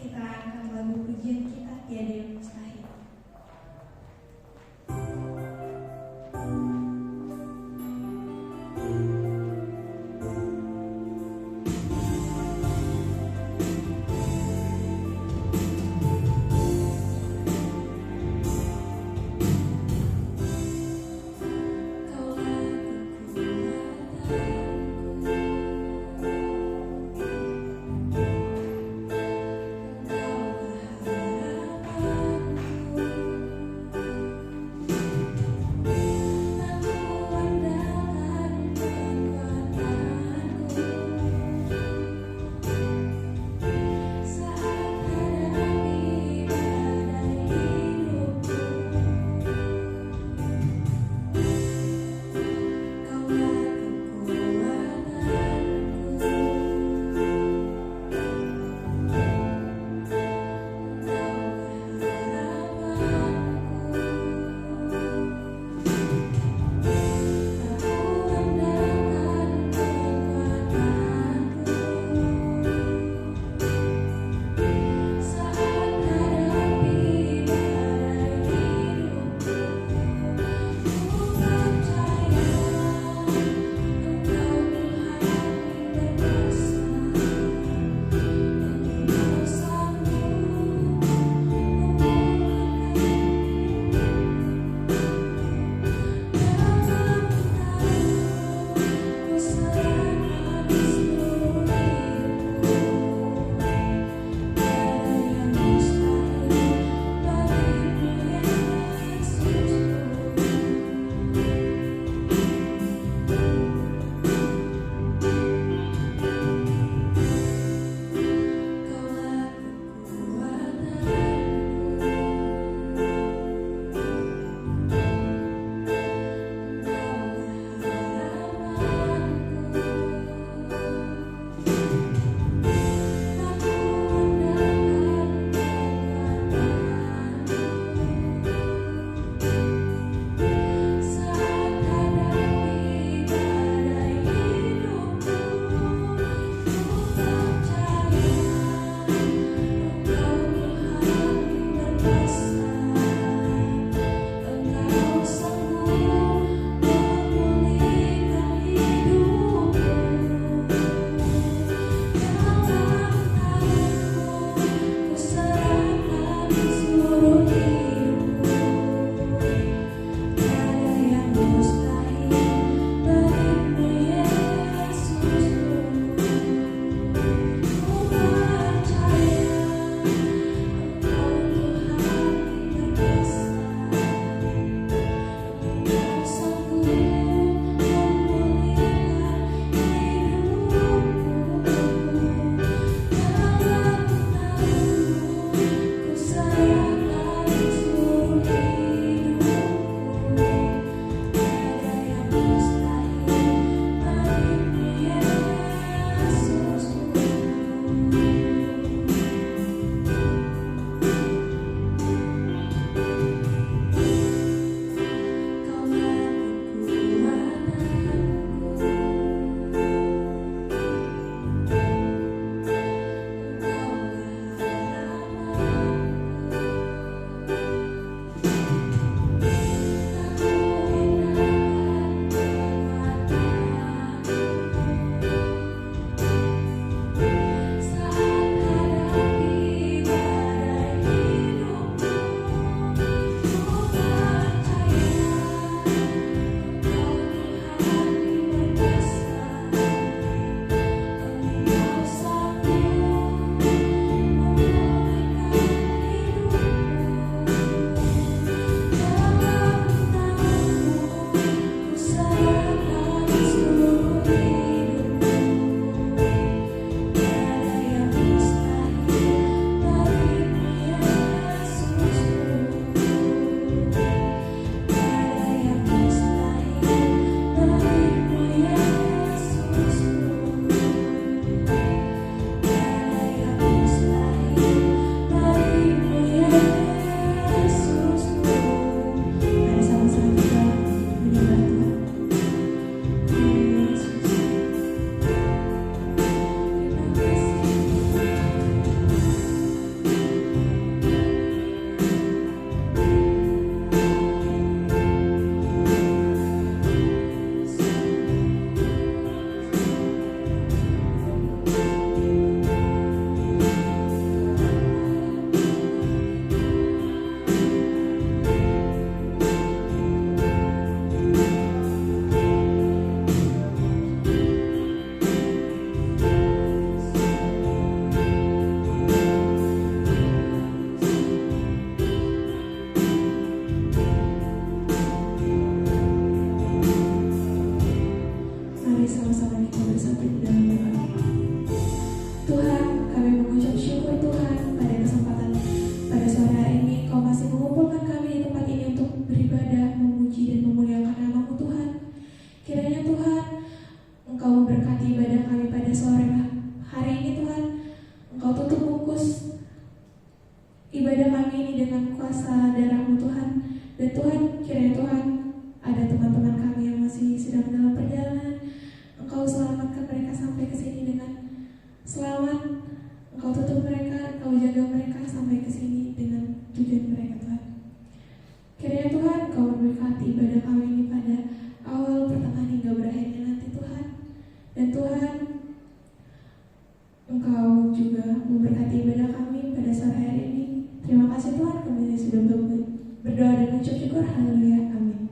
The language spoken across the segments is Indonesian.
kita angkat lagu pujian kita, Tiada Yang Mustahil. Kau Dan Tuhan, kiranya Tuhan, ada teman-teman kami yang masih sedang dalam perjalanan, Engkau selamatkan mereka sampai ke sini dengan selamat. Engkau tutup mereka, Engkau jaga mereka sampai ke sini dengan tujuan mereka, Tuhan. Kiranya Tuhan, Engkau memberkati ibadah kami ini pada awal, pertengahan, hingga berakhirnya nanti, Tuhan. Dan Tuhan, Engkau juga memberkati ibadah kami pada sore hari ini. Terima kasih Tuhan, kami sudah berdoa dan mengucap syukur. Haleluya, amin.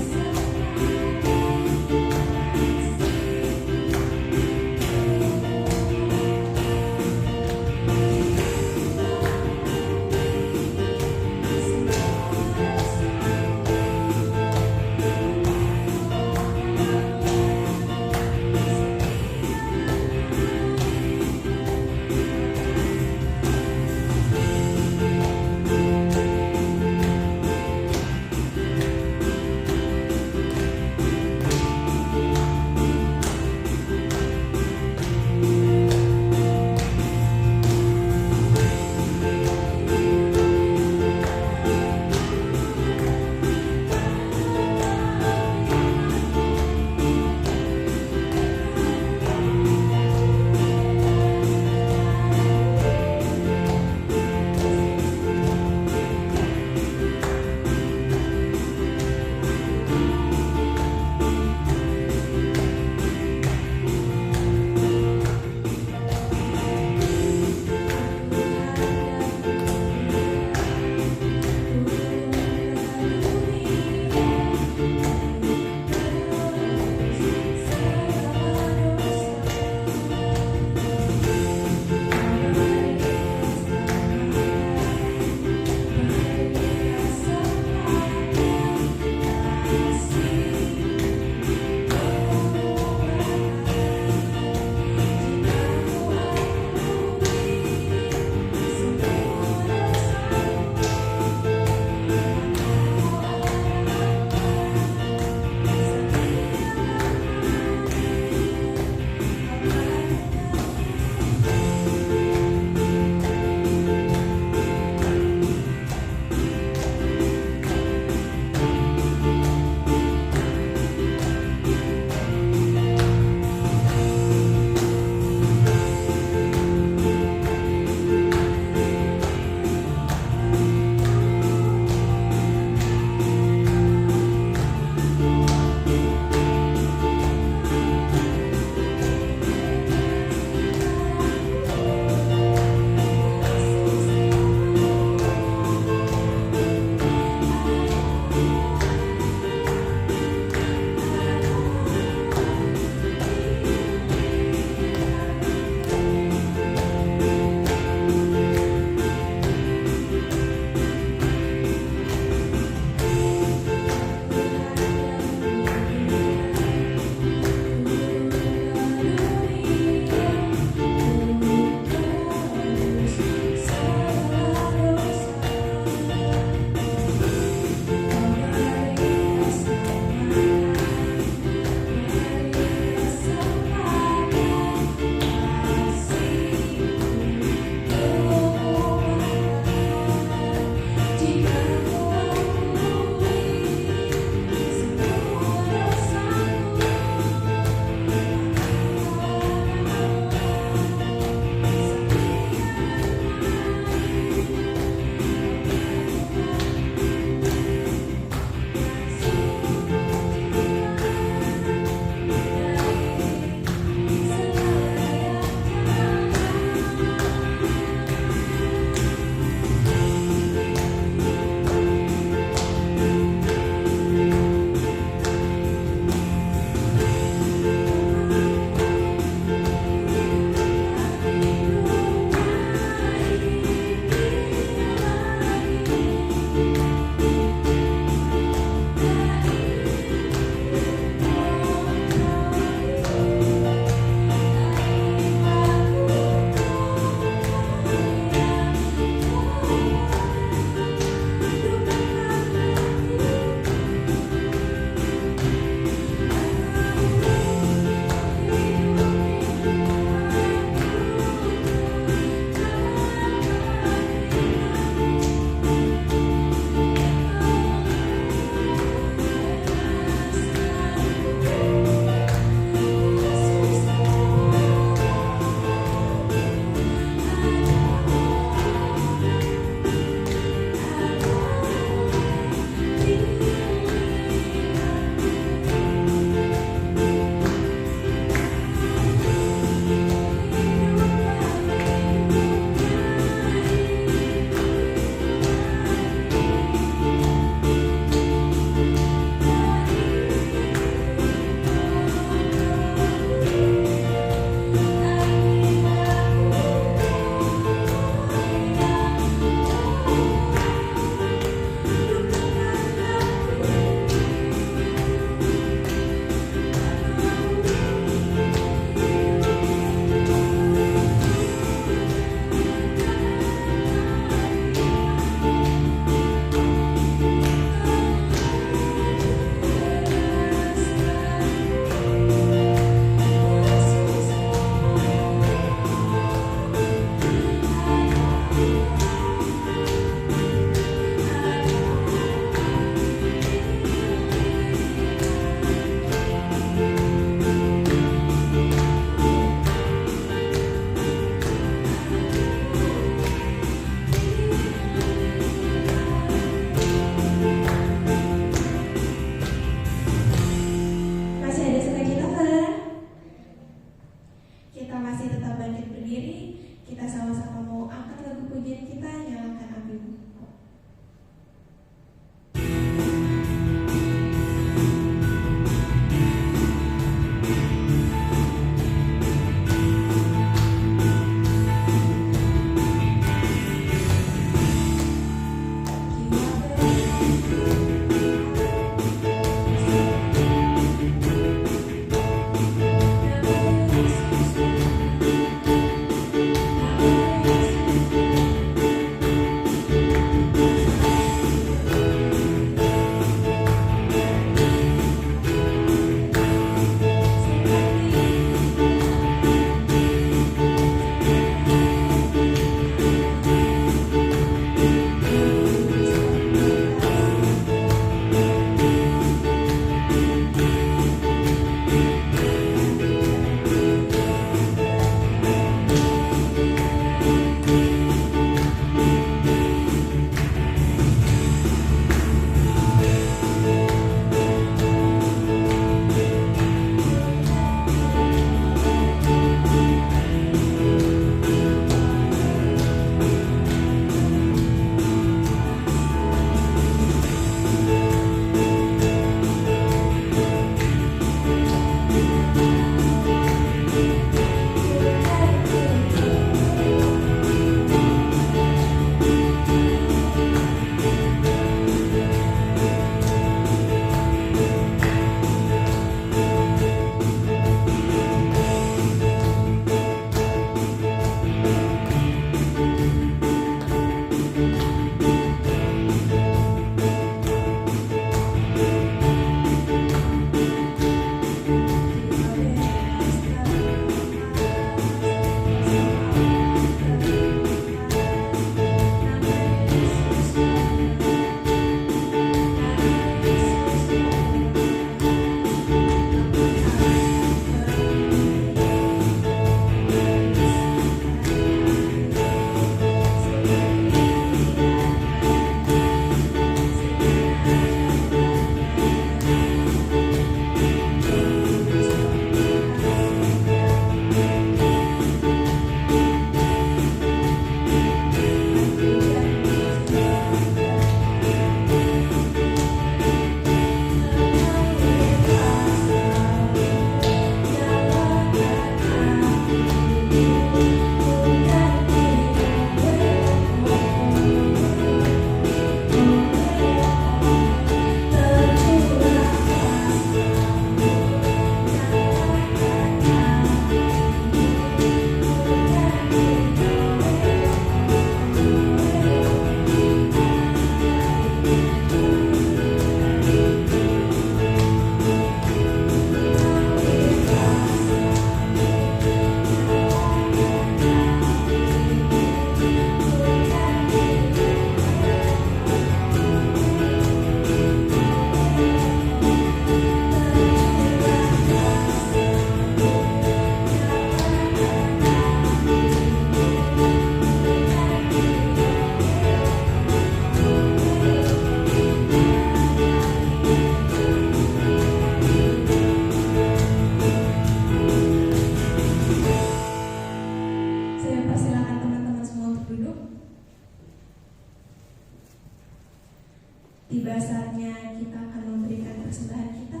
Tiba saatnya kita akan memberikan persembahan kita.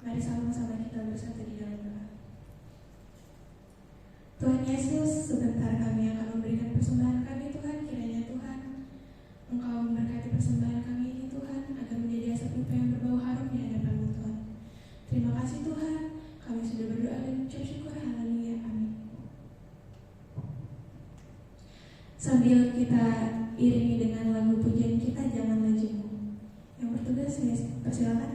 Mari sama-sama kita bersatu di dalam doa. Tuhan Yesus, sebentar kami akan memberikan persembahan kami Tuhan. Kiranya Tuhan, Engkau memberkati persembahan kami ini Tuhan, agar menjadi asap pipa yang berbau harum di hadapan-Mu Tuhan. Terima kasih Tuhan, kami sudah berdoa dan mengucap syukur. Haleluya, amin. Sambil kita iringi dengan lagu pujian kita, Janganlah Jemu. Yang bertugas saya persilakan.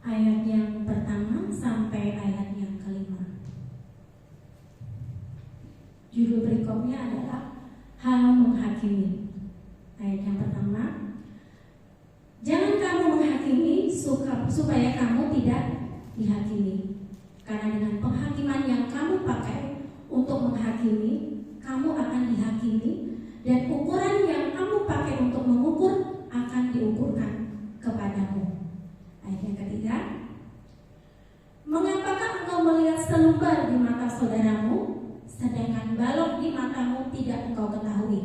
Ayat ayat yang pertama sampai ayat yang kelima. Judul berikutnya adalah hal menghakimi. Ayat yang pertama, jangan kamu menghakimi supaya kamu tidak dihakimi. Karena dengan penghakiman yang kamu pakai untuk menghakimi, kamu akan dihakimi, dan ukuran yang kamu pakai untuk mengukur akan diukurkan kepadamu. Ayat yang ketiga, mengapakah engkau melihat selumbar di mata saudaramu, sedangkan balok di matamu tidak engkau ketahui?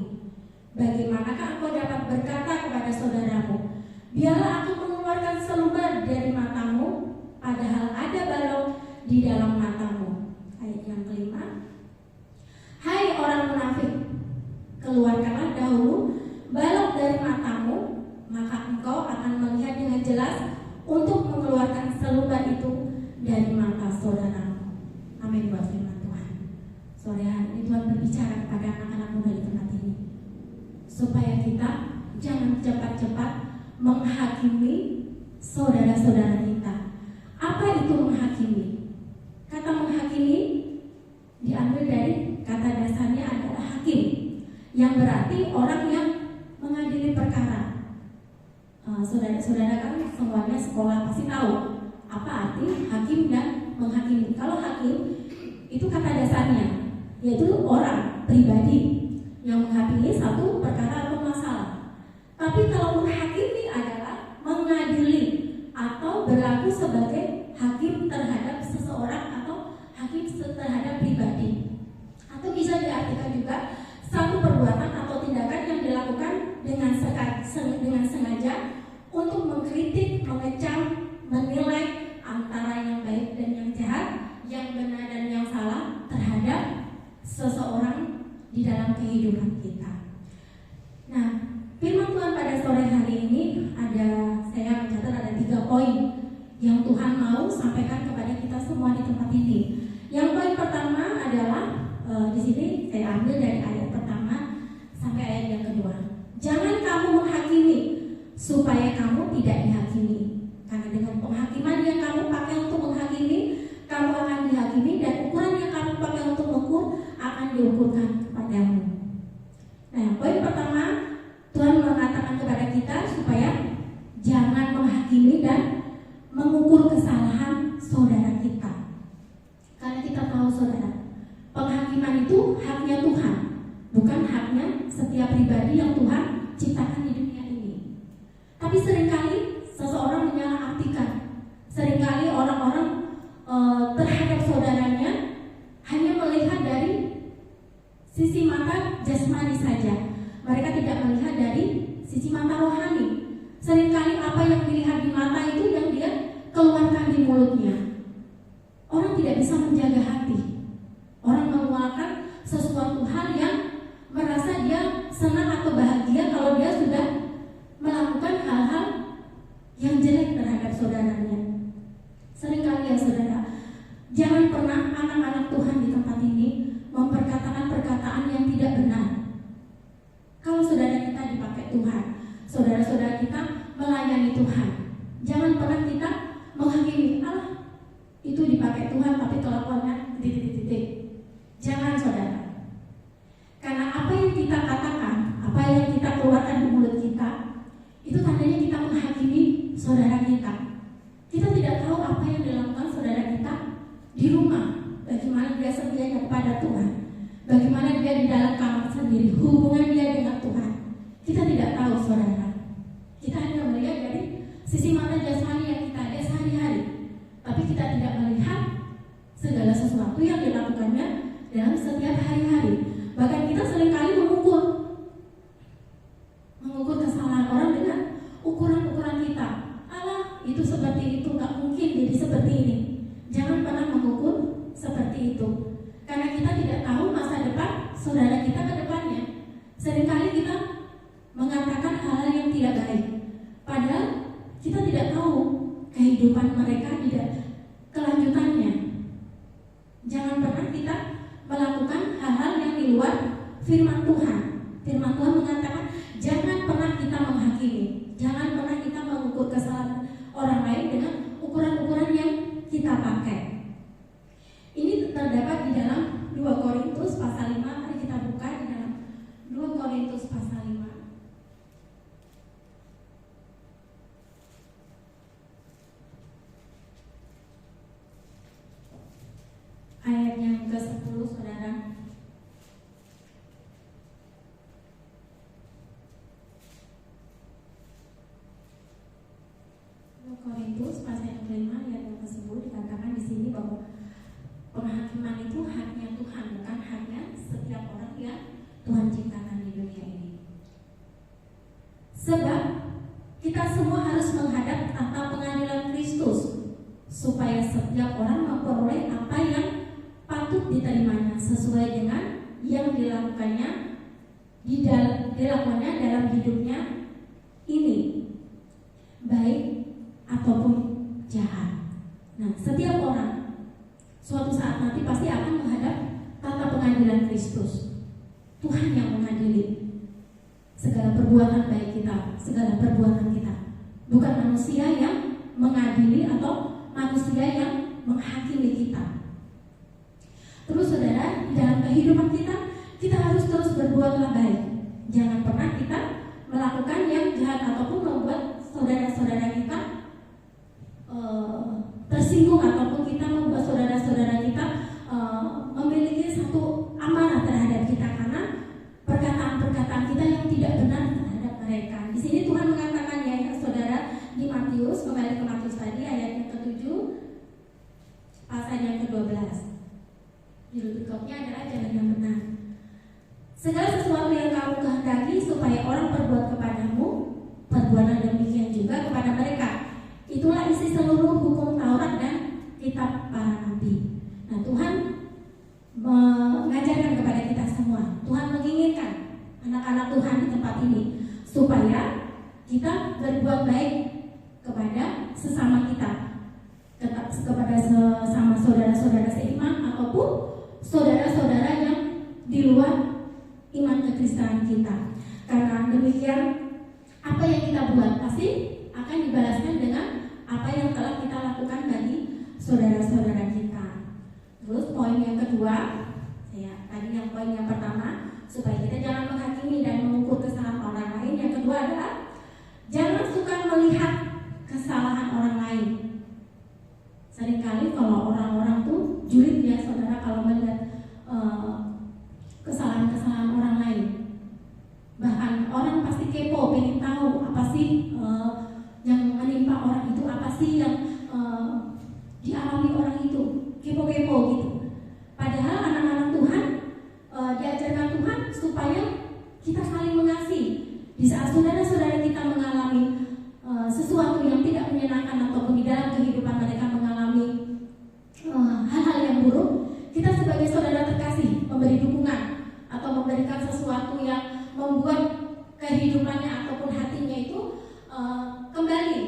Bagaimanakah engkau dapat berkata kepada saudaramu, biarlah aku mengeluarkan selumbar dari matamu, padahal ada balok di dalam matamu? Ayat yang kelima, hai orang munafik, keluarkanlah dahulu balok dari matamu, maka engkau akan melihat dengan jelas untuk mengeluarkan selumbar itu dari mata saudaramu. Amin buat firman Tuhan. Sore hari ini Tuhan berbicara kepada anak-anak muda di tempat ini, supaya kita jangan cepat-cepat menghakimi saudara-saudara kita. Apa itu menghakimi? Kata menghakimi diambil dari kata dasarnya adalah hakim, yang berarti orang yang mengadili perkara. Saudara-saudara kan semuanya sekolah pasti tahu apa arti hakim dan menghakimi. Kalau hakim itu kata dasarnya yaitu orang pribadi yang menghakimi satu perkara atau masalah. Tapi kalau menghakimi adalah mengadili atau berlaku sebagai hakim terhadap seseorang atau hakim terhadap pribadi. Atau bisa diartikan juga satu perbuatan atau tindakan yang dilakukan dengan sengaja untuk mengkritik, mengecam, menilai antara yang baik dan yang jahat, yang benar dan yang salah terhadap seseorang di dalam kehidupan kita. Nah, firman Tuhan pada sore hari ini saya mencatat ada 3 poin yang Tuhan mau sampaikan kepada kita semua di tempat ini. Yang poin pertama adalah di sini saya ambil dari ayat pertama sampai ayat yang kedua. Jangan kamu menghakimi supaya kamu tidak dihakimi. Karena dengan penghakiman yang kamu pakai untuk menghakimi, kamu akan dihakimi, dan ukuran yang kamu pakai untuk mengukur akan diukurkan kepadamu. Nah, poin pertama, Tuhan mengatakan kepada kita supaya jangan menghakimi dan mengukur kesalahan saudara kita. Karena kita tahu saudara, penghakiman itu haknya Tuhan, bukan haknya setiap pribadi yang Tuhan ciptakan di dunia ini. Tapi seringkali seseorang menyalahartikan, seringkali orang-orang terhadap saudaranya hanya melihat dari sisi mata jasmani saja. Mereka tidak melihat dari sisi mata rohani. Seringkali apa yang dilihat di mata itu yang dia keluarkan di mulutnya. Orang tidak bisa menjaga hati. Orang mengeluarkan sesuatu hal yang merasa dia senang atau bahagia kalau dia sudah melakukan hal-hal yang jelek terhadap saudaranya. Seringkali ya saudara, jangan pernah anak-anak Tuhan di tempat ini memperkatakan perkataan yang tidak benar. Kalau saudara kita dipakai Tuhan, saudara-saudara kita melayani Tuhan, jangan pernah kita menghakimi, itu dipakai Tuhan tapi kelakuannya titik-titik. Jangan saudara. Karena apa yang kita katakan, apa yang kita keluarkan di mulut kita, itu tandanya kita menghakimi saudara kita. Kita tidak tahu apa yang dilakukan saudara kita di rumah, bagaimana dia setianya kepada Tuhan, bagaimana dia di dalam kamar sendiri, hubungan dia dengan Tuhan. Kita tidak tahu saudara. Kita hanya melihat dari sisi mata jasmani yang kita ada sehari-hari, tapi kita tidak melihat segala sesuatu yang dilakukannya dalam setiap hari-hari. Bahkan kita seringkali mengukur kesalahan orang dengan ukuran-ukuran kita. Itu seperti itu, gak mungkin jadi seperti ini. Jangan pernah mengukur seperti itu, karena kita tidak tahu masa depan saudara kita ke depannya. Seringkali kita mengatakan hal-hal yang tidak baik, padahal kita tidak tahu kehidupan mereka tidak kelanjutannya. Jangan pernah kita melakukan hal-hal yang di luar firman Tuhan. Firman Tuhan mengatakan jangan pernah kita menghakimi, jangan pernah kita mengukur kesalahan orang lain dengan ukuran-ukuran kita pakai. Ini terdapat di dalam 2 Korintus pasal 5. Mari kita buka di dalam 2 Korintus pasal 5. Ayat yang ke-10, saudara. Korintus pasal yang kelima ayat yang ke-10 dikatakan di sini bahwa penghakiman itu haknya Tuhan, bukan haknya setiap orang yang Tuhan ciptakan di dunia ini. Sebab kita semua harus menghadap tahta pengadilan Kristus, supaya setiap orang memperoleh apa yang patut diterimanya sesuai dengan yang dilakukannya dalam hidupnya ini, baik ataupun jahat. Nah, setiap orang suatu saat nanti pasti akan menghadap tahta pengadilan Kristus. Tuhan yang mengadili segala perbuatan baik kita, segala perbuatan kita. Bukan manusia yang mengadili atau manusia yang menghakimi kita. Terus saudara, di dalam kehidupan kita harus terus berbuatlah baik. Jangan pernah kita melakukan yang jahat ataupun membuat saudara-saudara kita tersinggung, ataupun kita membuat saudara-saudara kita memiliki satu amarah terhadap kita karena perkataan-perkataan kita yang tidak benar terhadap mereka. Di sini Tuhan mengatakan ya saudara, di Matius, kembali ke Matius tadi ayat yang ke-7 pasal yang ke-12. Judul berikutnya adalah jalan yang benar. Segala sesuatu yang kamu kehendaki supaya orang perbuat kepadamu, perbuatlah demikian juga kepada mereka. Itulah isi seluruh hukum Taurat dan kitab para nabi. Nah, Tuhan mengajarkan kepada kita semua. Tuhan menginginkan anak-anak Tuhan di tempat ini supaya kita berbuat baik kepada sesama kita, kepada sesama saudara-saudara seiman ataupun saudara-saudara yang di luar iman kekristenan kita. Karena demikian, apa yang kita buat pasti akan dibalaskan dengan apa yang telah kita lakukan bagi saudara-saudara kita. Terus poin yang kedua, tadi yang poin yang pertama, supaya kita jangan menghakimi dan mengukur kesalahan orang lain. Yang kedua adalah jangan suka melihat kesalahan orang lain. Seringkali kalau orang-orang tuh julid ya saudara, kalau melihat kesalahan-kesalahan orang lain. Bahkan orang pasti kepo, pengen tahu apa sih yang menimpa orang itu, apa sih yang dialami orang itu, kepo-kepo gitu. Padahal anak-anak Tuhan diajarkan Tuhan supaya kita saling mengasihi. Di saat saudara-saudara kita mengalami sesuatu yang tidak menyenangkan ataupun di dalam kehidupan mereka mengalami hal-hal yang buruk, kita sebagai saudara terkasih memberi dukungan atau memberikan sesuatu yang membuat kehidupannya ataupun hatinya itu kembali,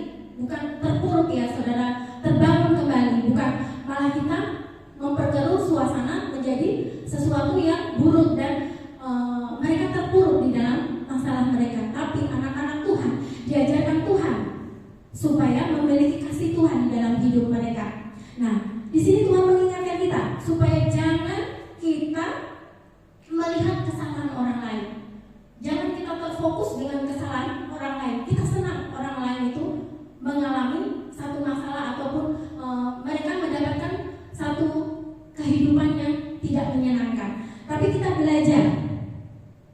bukan terpuruk ya saudara, terbangun kembali, bukan malah kita memperkeruh suasana menjadi sesuatu yang buruk dan mereka terpuruk di dalam masalah mereka. Tapi anak-anak Tuhan diajarkan Tuhan supaya memiliki kasih Tuhan di dalam hidup mereka. Nah, di sini Tuhan mengingatkan kita supaya jangan kita melihat kesalahan orang lain. Jangan kita terfokus dengan kesalahan orang lain. Kita senang orang lain itu mengalami satu masalah ataupun mereka mendapatkan satu kehidupan yang tidak menyenangkan. Tapi kita belajar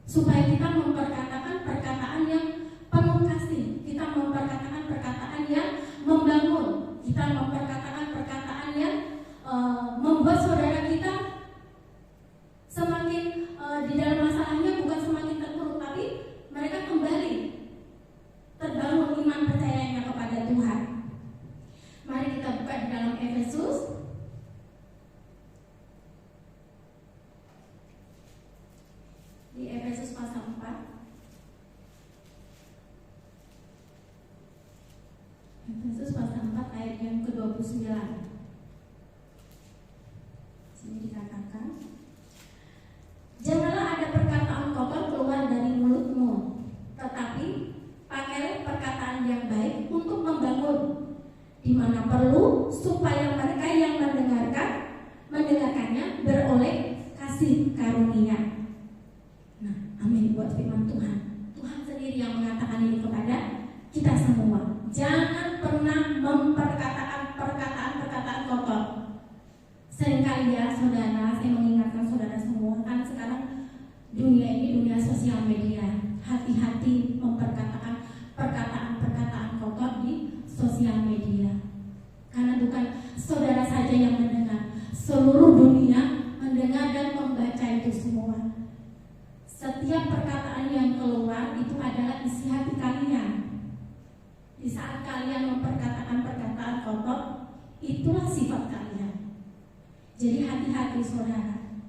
supaya kita memperkatakan perkataan yang penuh kasih. Kita memperkatakan perkataan yang membangun. Kita memperkatakan perkataan yang membuat saudara kita semakin di dalam masalahnya bukan semakin terpuruk, tapi mereka kembali terbangun iman percayanya kepada Tuhan. Mari kita buka di dalam Efesus di Efesus pasal 4. Efesus pasal 4 ayat yang ke-29. Sini dikatakan, janganlah ada perkataan kotor keluar dari mulutmu, tetapi pakailah perkataan yang baik untuk membangun di mana perlu, supaya mereka Seringkali ya saudara, saya mengingatkan saudara semua, kan sekarang dunia ini dunia sosial media. Hati-hati memperkatakan perkataan-perkataan kotor di sosial media. Karena bukan saudara saja yang mendengar, seluruh dunia mendengar dan membaca itu semua. Setiap perkataan yang keluar itu adalah isi hati kalian. Di saat kalian memperkatakan perkataan kotor, itulah sifat kalian. Jadi hati-hati saudara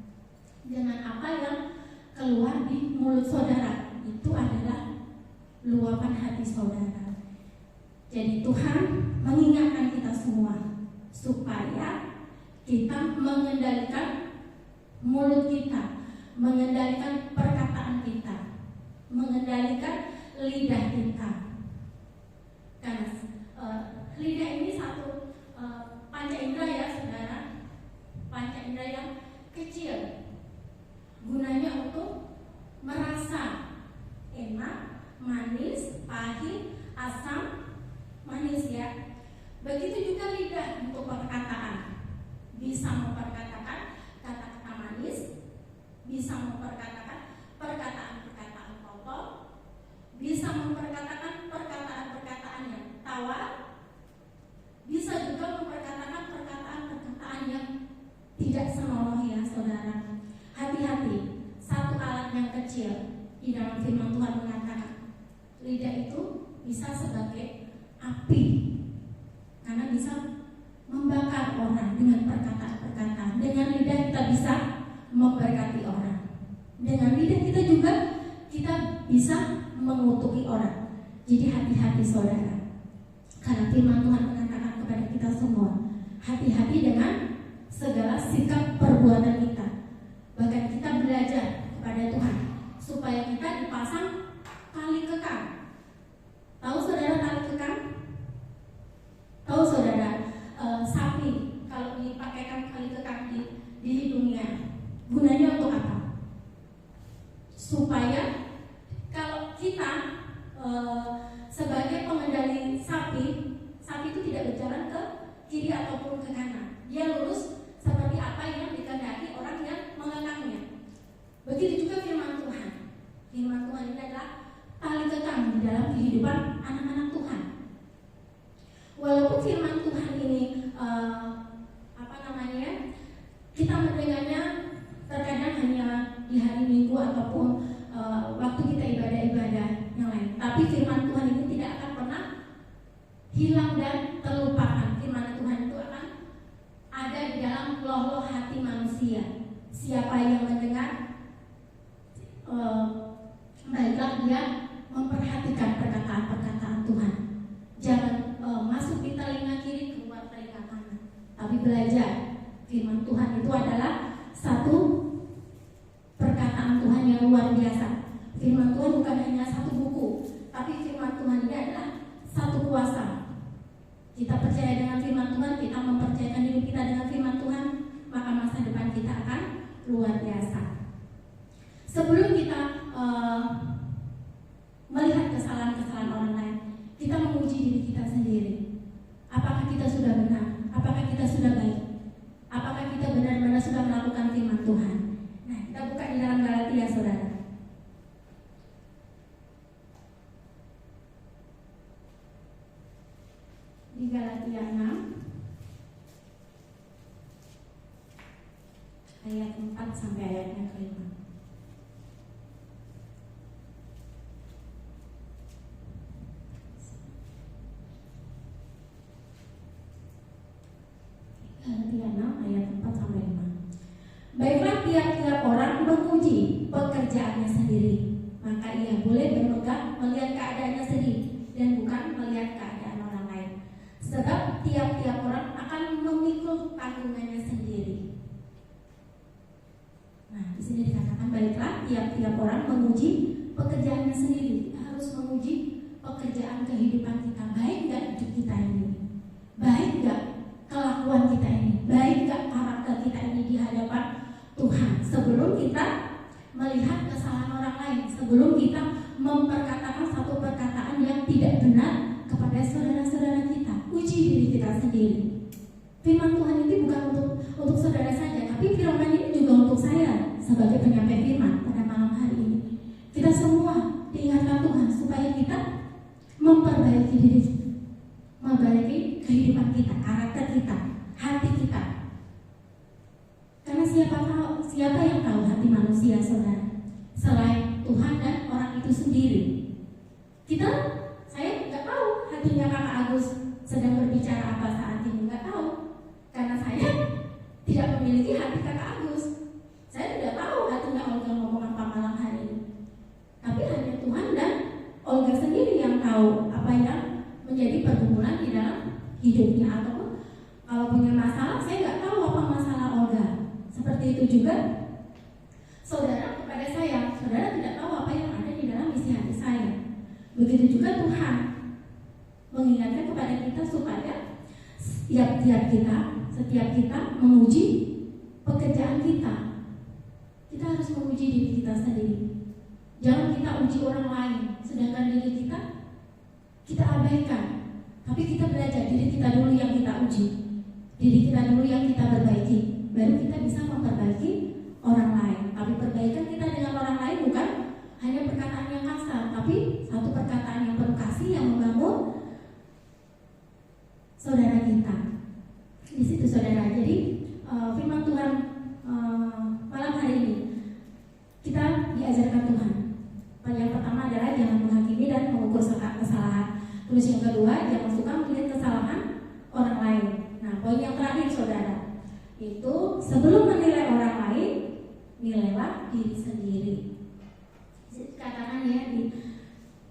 dengan apa yang keluar di mulut saudara. Itu adalah luapan hati saudara. Jadi Tuhan mengingatkan kita semua supaya kita mengendalikan mulut kita, mengendalikan perkataan kita, mengendalikan lidah kita. Karena lidah ini satu panca indera ya saudara, panca indera yang kecil, gunanya untuk merasa enak, manis, pahit, asam, manis ya. Begitu juga lidah untuk perkataan, bisa memperkatakan kata-kata manis, bisa memperkatakan perkataan-perkataan kotor, bisa memperkatakan perkataan-perkataan yang tawar, bisa juga memperkatakan perkataan-perkataan yang tidak senonoh ya saudara. Hati-hati, satu alat yang kecil di dalam firman Tuhan mengatakan lidah itu bisa sebagai api, karena bisa membakar orang dengan perkataan-perkataan. Dengan lidah kita bisa memberkati orang. Dengan lidah kita juga kita bisa mengutuki orang. Jadi hati-hati saudara, karena firman Tuhan mengatakan kepada kita semua, hati-hati dengan segala sikap perbuatan kita. Bahkan kita belajar kepada Tuhan supaya kita dipasang tali kekang. Tahu saudara tali kekang? Tahu saudara, sapi kalau dipakaikan tali kekang di hidungnya, gunanya untuk apa? Supaya kalau kita sebagai pengendali sapi itu tidak berjalan ke kiri ataupun ke kanan. Dia lurus seperti apa yang dikehendaki orang yang mengekangnya. Begitu juga firman Tuhan. Firman Tuhan ini adalah tali kekang di dalam kehidupan anak-anak Tuhan. Walaupun firman Tuhan ini kita mendengarnya terkadang hanya di hari Minggu ataupun waktu kita ibadah-ibadah yang lain. Tapi firman Tuhan ini tidak akan pernah hilang dan terlupakan. Firman Tuhan itu akan ada di dalam loh-loh hati manusia. Siapa yang mendengar, baiklah dia memperhatikan perkataan-perkataan Tuhan. Jangan masuk di telinga kiri, keluar telinga kanan. Tapi belajar firman Tuhan itu adalah satu perkataan Tuhan yang luar biasa. Firman Tuhan bukan hanya satu buku, tapi firman Tuhan ini adalah satu kuasa. Kita percaya dengan firman Tuhan, kita mempercayakan diri kita dengan firman Tuhan, maka masa depan kita akan luar biasa. Sebelum kita melihat kesalahan-kesalahan orang lain, kita menguji diri kita sendiri. Apakah kita sudah benar? Apakah kita sudah baik? Apakah kita benar-benar sudah melakukan firman Tuhan? Nah, kita buka di dalam Galatia, saudara. Di Galatia 6 ayat 4 sampai ayatnya ke-5. Galatia 6 ayat 4 sampai 5. Baiklah, tiap-tiap orang menguji pekerjaannya sendiri, maka ia boleh berpegang melihat keadaannya sendiri dan bukan melihat keadaan orang lain. Sebab tiap-tiap orang akan memikul tanggungannya sendiri. Nah, di sini dikatakan baiklah, tiap-tiap orang menguji pekerjaannya sendiri. Kita harus menguji pekerjaan kehidupan kita. Baik nggak hidup kita ini? Baik nggak kelakuan kita ini? Baik nggak karakter kita ini di hadapan Tuhan? Sebelum kita melihat kesalahan orang lain, sebelum kita memperkatakan satu perkataan yang tidak benar kepada saudara-saudara kita, uji diri kita sendiri. Firman Tuhan ini bukan untuk saudara saja, tapi firman ini juga untuk saya sebagai penyampai firman pada malam hari ini. Kita semua diingatkan Tuhan supaya kita memperbaiki diri kita, memperbaiki kehidupan kita, karakter kita, hati kita. Karena siapa yang tahu hati manusia, saudara, selain Tuhan dan orang itu sendiri. Saya nggak tahu hatinya Kakak Agus sedang berbicara apa saat ini, nggak tahu. Karena saya tidak memiliki hati Kakak Agus. Saya tidak tahu hatinya Olga ngomong apa malam hari ini. Tapi hanya Tuhan dan Olga sendiri yang tahu apa yang menjadi pergumulan di dalam hidupnya. Ataupun kalau punya masalah, saya nggak tahu apa masalah Olga. Seperti itu juga saudara kepada saya, saudara tidak tahu apa yang ada di dalam isi hati saya. Begitu juga Tuhan mengingatkan kepada kita supaya setiap kita menguji pekerjaan kita. Kita harus menguji diri kita sendiri. Jangan kita uji orang lain, sedangkan diri kita abaikan. Tapi kita belajar diri kita dulu yang kita uji, diri kita dulu yang kita perbaiki, baru kita bisa memperbaiki orang lain. Tapi perbaikan kita dengan orang lain bukan hanya perkataan yang kasar, tapi satu perkataan yang penuh kasih yang membangun saudara kita. Di situ saudara. Jadi firman Tuhan malam hari ini kita diajarkan Tuhan. Yang pertama adalah jangan menghakimi dan mengukur kesalahan. Terus yang kedua, jangan suka melihat kesalahan orang lain. Nah, poin yang terakhir saudara, itu sebelum menilai orang lain, nilailah diri sendiri. Katakan ya di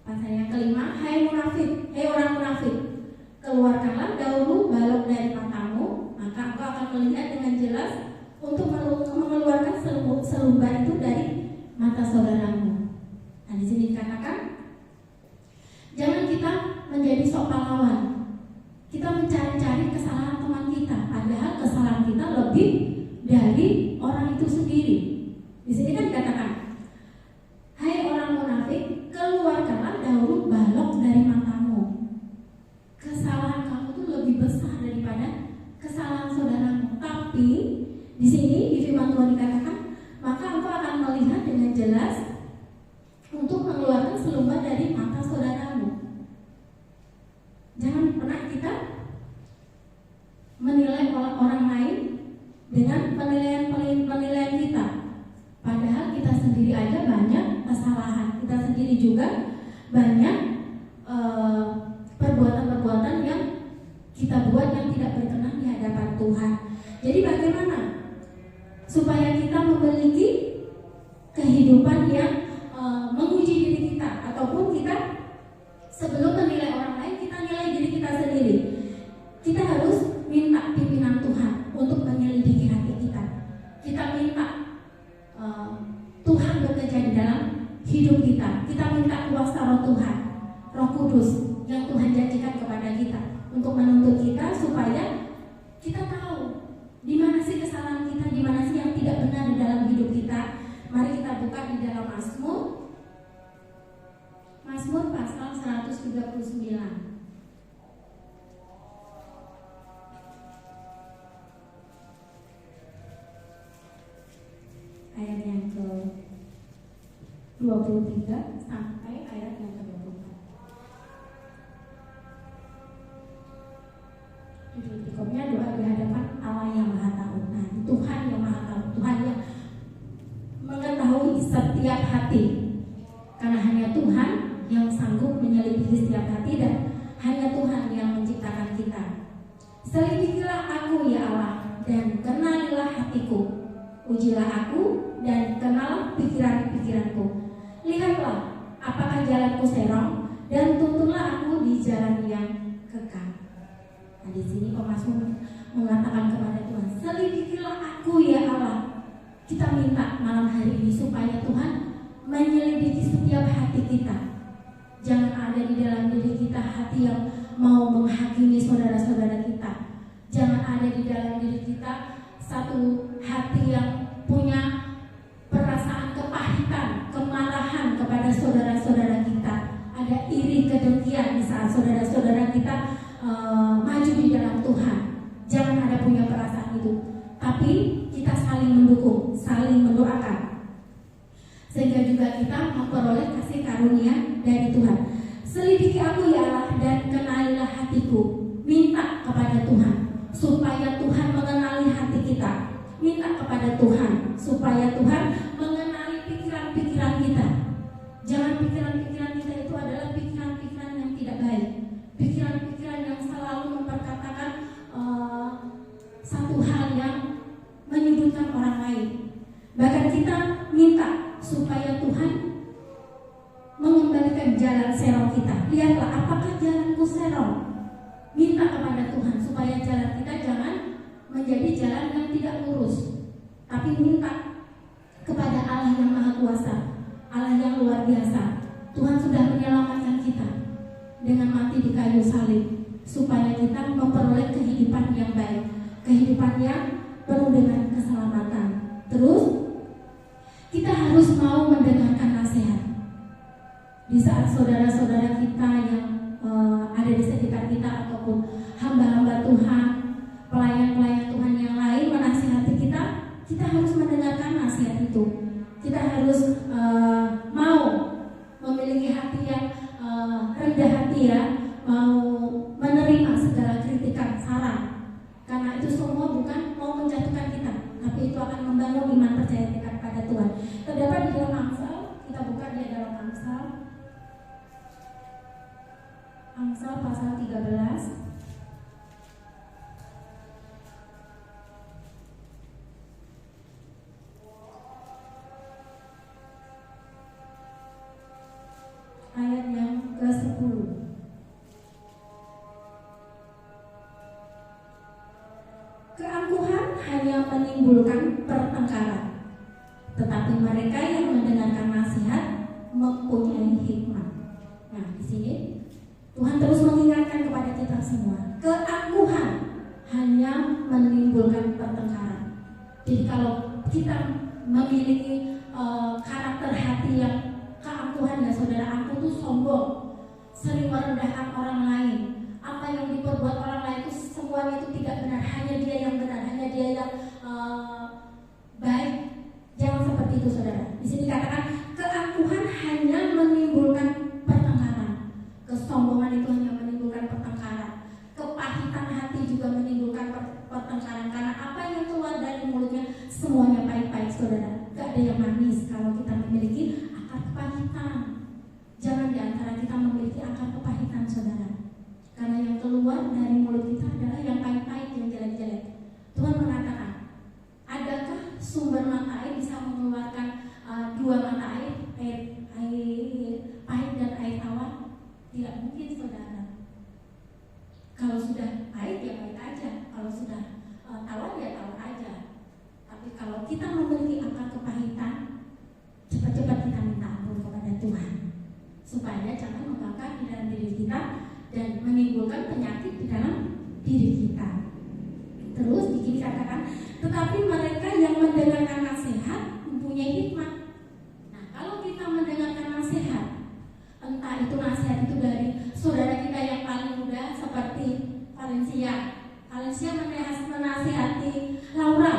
pasal yang kelima, hai orang munafik, keluarkanlah dahulu balok dari matamu, maka engkau akan melihat dengan jelas untuk mengeluarkan selumbar itu dari mata saudaramu. Nah, di sini dikatakan jangan kita menjadi sok pahlawan. Kita mencari-cari kesalahan teman kita, padahal kesalahan kita lebih dari orang itu sendiri. Di sini kan dikatakan, hai orang munafik, keluarkanlah dahulu balok dari matamu. Kesalahan kamu itu lebih besar daripada kesalahan saudaramu. Tapi di sini di firman Tuhan dikatakan, maka engkau akan melihat dengan jelas untuk mengeluarkan selumbar dari mata saudaramu. Jangan pernah kita menilai orang lain dengan penilaian kita. Padahal kita sendiri aja banyak kesalahan. Kita sendiri juga banyak perbuatan-perbuatan yang kita buat yang tidak berkenan di hadapan Tuhan. Jadi bagaimana supaya kita memiliki kehidupan yang menguji diri kita, ataupun kita sebelum menilai orang lain, kita nilai diri kita sendiri. Kita harus minta pimpinan Tuhan untuk menyelidiki hati kita. Kita minta Tuhan bekerja di dalam hidup kita. Kita minta kuasa Roh Tuhan, Roh Kudus yang Tuhan janjikan kepada kita untuk menuntun kita supaya kita tahu di mana sih kesalahan kita, di mana sih yang tidak benar di dalam hidup kita. Mari kita buka di dalam Mazmur pasal 139. Ayat yang ke-23 sampai ayat yang ke-24. Judul tikopnya doa di hadapan Allah yang Maha Tahu. Nah, Tuhan yang Maha Tahu, Tuhan yang mengetahui setiap hati. Karena hanya Tuhan yang sanggup menyelidiki setiap hati, dan hanya Tuhan yang menciptakan kita. Selidikilah aku ya Allah, dan kenalilah hatiku. Ujilah aku dan kenal pikiran-pikiranku. Lihatlah apakah jalanku serong, dan tuntunlah aku di jalan yang kekal. Nah, di sini pemazmur mengatakan kepada Tuhan, selidikilah aku ya Allah. Kita minta malam hari ini supaya Tuhan menyelidiki setiap hati kita. Jangan ada di dalam diri kita hati yang mau menghakimi saudara-saudara kita. Jangan ada di dalam diri kita satu hati yang punya perasaan kepahitan, kemarahan kepada saudara-saudara kita. Ada iri, kedengkian di saat saudara-saudara kita maju di dalam Tuhan. Jangan ada tetapi kita saling mendukung, saling mendoakan, sehingga juga kita memperoleh kasih karunia dari Tuhan. Selidiki aku ya Allah dan kenalilah hatiku. Minta kepada Tuhan supaya Tuhan mengenali hati kita. Minta kepada Tuhan supaya Tuhan mengenali pikiran-pikiran kita. Jangan pikiran-pikiran kita itu adalah pikiran-pikiran yang tidak baik, pikiran-pikiran yang selalu memperkatakan satu hal yang menyudutkan orang lain. Bahkan kita minta supaya Tuhan mengembalikan jalan serong kita. Lihatlah apakah jalanku serong. Minta kepada Tuhan supaya jalan kita jangan menjadi jalan yang tidak lurus, tapi minta kepada Allah yang Maha Kuasa, Allah yang luar biasa. Tuhan sudah menyelamatkan kita dengan mati di kayu salib, supaya kita memperoleh kehidupan yang baik, kehidupan yang penuh dengan keselamatan. Terus kita harus mau mendengarkan nasihat. Di saat saudara-saudara kita yang ada di sekitar kita ataupun hamba-hamba Tuhan, pelayan-pelayan Tuhan yang lain menasihati kita, kita harus mendengarkan nasihat itu. Kita harus mau memiliki hati yang rendah hati ya, mau menerima segala kritikan, saran. Karena itu semua bukan mau menjatuhkan kita, tapi itu akan membangun iman percaya kita kepada Tuhan. Terdapat di dalam Amsal, kita buka di dalam Amsal pasal 13. Ayat yang ke-10. Keangkuhan hanya menimbulkan pertengkaran, tetapi mereka yang mendengarkan nasihat mempunyai hikmat. Nah, di sini Tuhan terus mengingatkan kepada kita semua, keangkuhan hanya menimbulkan pertengkaran. Jadi kalau kita memiliki karakter hati yang keangkuhan ya saudara, angkuh itu sombong, sering merendahkan orang lain. Apa yang diperbuat orang lain itu semuanya itu tidak benar, hanya dia yang benar, hanya dia yang baik. Jangan seperti itu saudara. Di sini katakan keangkuhan hanya menimbulkan pertengkaran. Kesombongan itu hanya menimbulkan pertengkaran. Kepahitan hati juga menimbulkan pertengkaran. Karena apa yang keluar dari mulutnya semuanya pahit-pahit saudara. Gak ada yang manis kalau kita memiliki akar kepahitan. Jangan diantara kita memiliki akar kepahitan saudara. Karena yang keluar dari mulut kita adalah yang pahit-pahit, yang jelek-jelek. Tuhan mengatakan, adakah sumber mata air bisa mengeluarkan dua mata air pahit dan air tawar? Tidak mungkin saudara. Kalau sudah pahit ya pahit aja, kalau sudah tawar ya tawar aja. Tapi kalau kita memiliki akar kepahitan, cepat-cepat kita minta ampun kepada Tuhan, supaya jangan membakar di dalam diri kita dan menimbulkan penyakit di dalam diri kita. Terus di sini katakan, tetapi mereka yang mendengarkan nasihat mempunyai hikmat. Nah, kalau kita mendengarkan nasihat, entah itu nasihat itu dari saudara kita yang paling muda seperti Valencia menasihati Laura,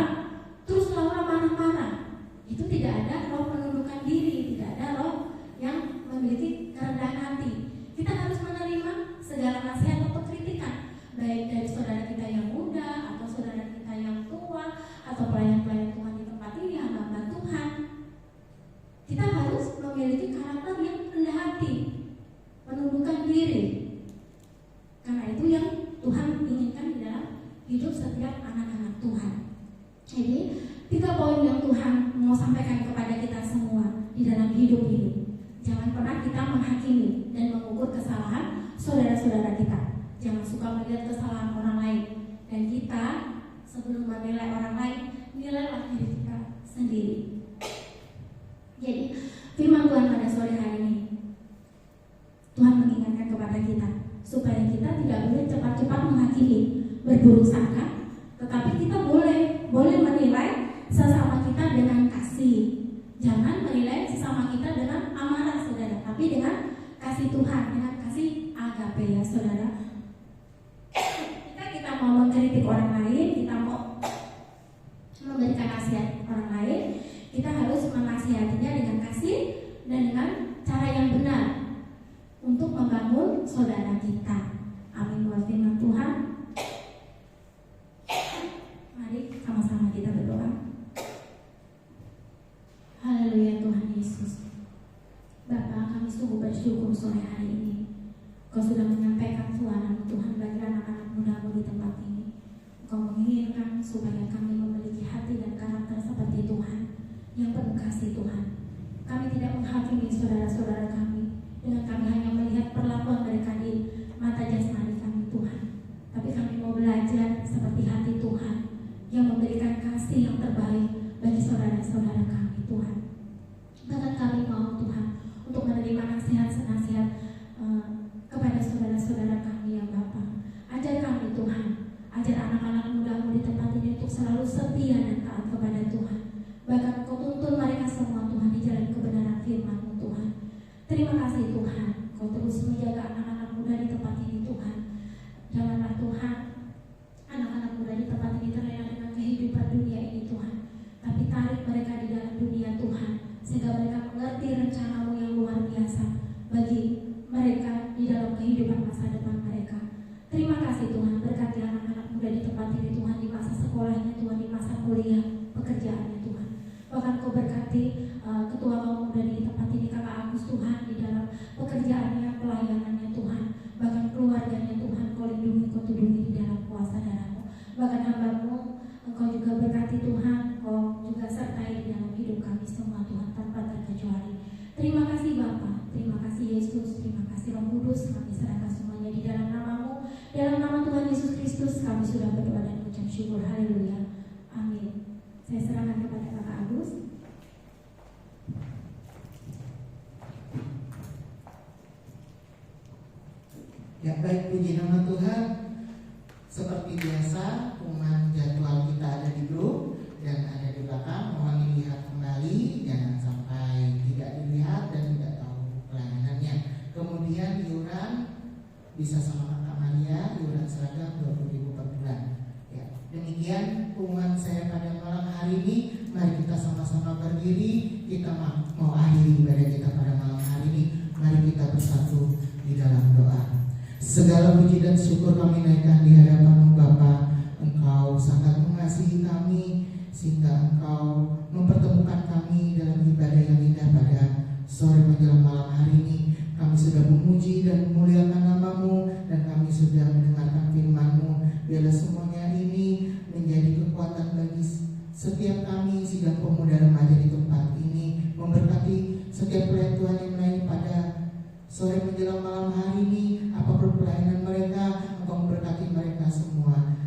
terus Laura marah-marah, itu tidak ada roh penundukan diri, tidak ada roh yang memiliki kerendahan hati. Kita harus menerima segala nasihat atau kritikan, baik dari saudara kita yang muda atau saudara kita yang tua atau pelayan-pelayan Tuhan di tempat ini, hamba Tuhan. Kita harus memiliki karakter yang rendah hati, menundukkan diri. Karena itu yang Tuhan inginkan di dalam hidup setiap anak-anak Tuhan. Jadi 3 poin yang Tuhan mau sampaikan kepada kita semua di dalam hidup ini. Jangan pernah kita menghakimi dan mengukur kesalahan saudara-saudara kita. Jangan suka melihat kesalahan orang lain. Dan kita sebelum menilai orang lain, nilailah diri kita sendiri. Jadi firman Tuhan pada sore hari ini, Tuhan mengingatkan kepada kita supaya kita tidak boleh cepat-cepat menghakimi, berburuk sangka, tetapi kita boleh menilai sesama kita dengan kasih. Jangan menilai sesama kita dengan amarah saudara, tapi dengan kasih Tuhan, dengan kasih agape ya saudara. Kita mau mengkritik orang lain, kita mau sungguh bersyukur sore hari ini. Kau sudah menyampaikan suara-Mu Tuhan bagi anak-anak muda-Mu di tempat ini. Kau menginginkan supaya kami memiliki hati dan karakter seperti Tuhan, yang penuh kasih Tuhan. Kami tidak menghakimi saudara-saudara kami dengan kami hanya melihat perlakuan mereka di mata jasmani kami Tuhan. Tapi kami mau belajar seperti hati Tuhan yang memberikan kasih yang terbaik bagi saudara-saudara kami Tuhan. Bahkan kami mau Tuhan untuk menerima nasihat-nasihat kepada saudara-saudara kami yang Bapa. Ajar kami Tuhan, ajar anak-anak muda-Mu di tempat ini untuk selalu setia dan taat kepada Tuhan. Bahkan Kau tuntun mereka semua Tuhan di jalan kebenaran firman-Mu Tuhan. Terima kasih Tuhan, Kau terus menjaga anak-anak muda di tempat ini Tuhan. Janganlah Tuhan anak-anak muda di tempat ini terlena dengan kehidupan dunia ini Tuhan, tapi tarik mereka di dalam dunia Tuhan, sehingga mereka mengerti rencana-Mu yang luar biasa bagi mereka di dalam kehidupan masa depan mereka. Terima kasih Tuhan, berkati anak-anak muda di tempat ini Tuhan, di masa sekolahnya Tuhan, di masa kuliah, pekerjaannya Tuhan. Bahkan Kau berkati ketua kaum muda di tempat ini Kakak Agus Tuhan, di dalam pekerjaannya, pelayanannya Tuhan. Bahkan keluarganya Tuhan, Kau lindungi, Kau tudungi di dalam kuasa darah-Mu. Bahkan hamba-Mu Engkau juga berkati Tuhan, Kau juga sertai di dalam hidup kami semua Tuhan, tanpa terkecuali. Terima kasih Bapa, terima kasih Yesus, terima kasih Roh Kudus. Kami serahkan semuanya di dalam nama-Mu, dalam nama Tuhan Yesus Kristus kami sudah berdoa dan mengucap syukur. Haleluya, amin. Saya serahkan kepada Kakak Agus. Ya, baik, puji nama Tuhan. Seperti biasa, pengumuman jadwal kita ada di grup dan ada di belakang. Mohon dilihat kembali, jangan sampai tidak dilihat dan tidak tahu pelayanannya. Kemudian iuran bisa sama Kakak Maria, iuran seragam 20.000 per bulan. Ya, demikian pengumuman saya pada malam hari ini. Mari kita sama-sama berdiri. Kita mau akhiri ibadah kita pada malam hari ini. Mari kita bersatu di dalam doa. Segala puji dan syukur kami naikkan di hadapan-Mu Bapa. Engkau sangat mengasihi kami sehingga Engkau mempertemukan kami dalam ibadah yang indah pada sore menjelang malam hari ini. Kami sudah memuji dan memuliakan nama-Mu dan kami sudah mendengarkan firman-Mu. Biarlah semuanya ini menjadi kekuatan bagi setiap kami sidang pemuda remaja di tempat ini. Memberkati setiap pelayan Tuhan yang melayani pada sore menjelang malam hari ini. Apapun pelayanan mereka, Engkau memberkati mereka semua.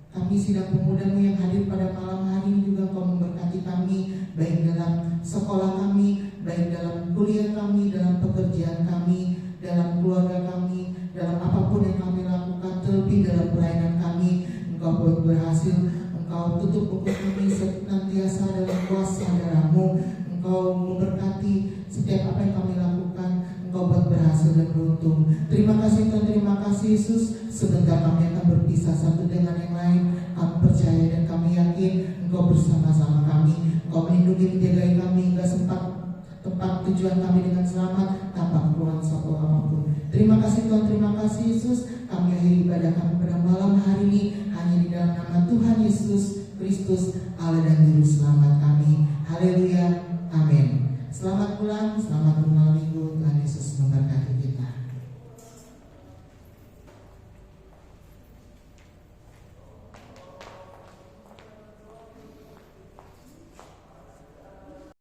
Kami sidang pemuda-Mu yang hadir pada malam hari ini juga Engkau memberkati kami, baik dalam sekolah kami, baik dalam kuliah kami, dalam pekerjaan kami, dalam keluarga kami, dalam apapun yang kami lakukan, terlebih dalam pelayanan kami. Engkau buat berhasil, Engkau tutup buku kami senantiasa dalam kuasa darah-Mu. Engkau memberkati setiap apa yang kami lakukan. Engkau buat berhasil dan beruntung. Terima kasih Tuhan, terima kasih Yesus. Sebentar kami akan berpisah satu dengan yang lain. Kami percaya dan kami yakin Engkau bersama-sama kami. Engkau melindungi, menjagai kami hingga tempat tujuan kami dengan selamat tanpa kekurangan suatu apapun. Terima kasih Tuhan, terima kasih Yesus. Kami akhiri ibadah kami pada malam hari ini hanya di dalam nama Tuhan Yesus Kristus, Allah dan Juru Selamat kami. Haleluya, amin. Selamat pulang, selamat malam minggu. Tuhan Yesus memberkati.